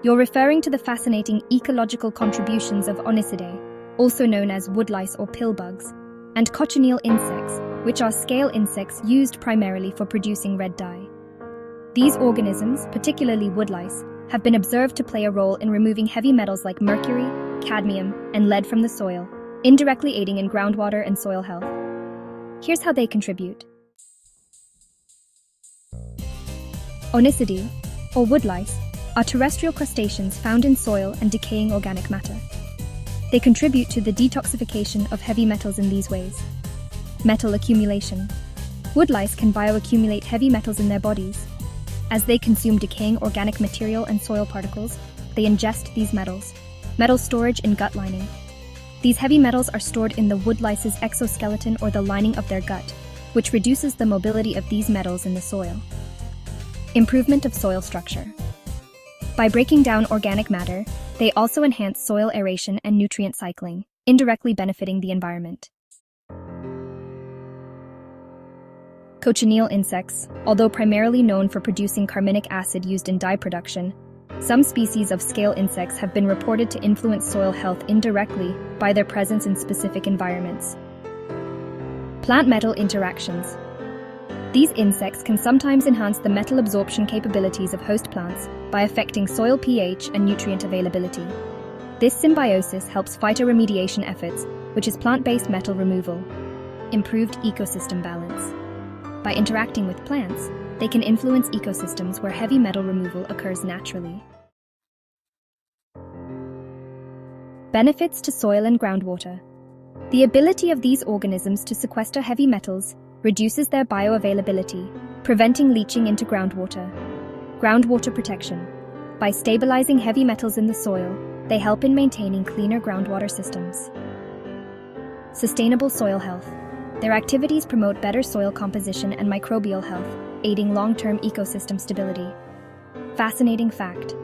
You're referring to the fascinating ecological contributions of Onicidae, also known as woodlice or pillbugs, and cochineal insects, which are scale insects used primarily for producing red dye. These organisms, particularly woodlice, have been observed to play a role in removing heavy metals like mercury, cadmium, and lead from the soil, indirectly aiding in groundwater and soil health. Here's how they contribute. Onicidae, or woodlice, are terrestrial crustaceans found in soil and decaying organic matter. They contribute to the detoxification of heavy metals in these ways. Metal accumulation. Woodlice can bioaccumulate heavy metals in their bodies. As they consume decaying organic material and soil particles, they ingest these metals. Metal storage in gut lining. These heavy metals are stored in the woodlice's exoskeleton or the lining of their gut, which reduces the mobility of these metals in the soil. Improvement of soil structure. By breaking down organic matter, they also enhance soil aeration and nutrient cycling, indirectly benefiting the environment. Cochineal insects, although primarily known for producing carminic acid used in dye production, some species of scale insects have been reported to influence soil health indirectly by their presence in specific environments. Plant-metal interactions. These insects can sometimes enhance the metal absorption capabilities of host plants by affecting soil pH and nutrient availability. This symbiosis helps phytoremediation efforts, which is plant-based metal removal. Improved ecosystem balance. By interacting with plants, they can influence ecosystems where heavy metal removal occurs naturally. Benefits to soil and groundwater. The ability of these organisms to sequester heavy metals reduces their bioavailability, preventing leaching into groundwater. Groundwater protection. By stabilizing heavy metals in the soil, they help in maintaining cleaner groundwater systems. Sustainable soil health. Their activities promote better soil composition and microbial health, aiding long-term ecosystem stability. Fascinating fact.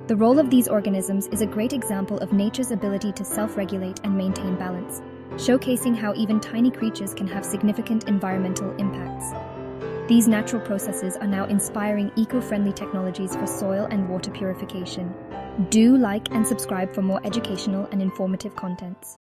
The role of these organisms is a great example of nature's ability to self-regulate and maintain balance, showcasing how even tiny creatures can have significant environmental impacts. These natural processes are now inspiring eco-friendly technologies for soil and water purification. Do like and subscribe for more educational and informative contents.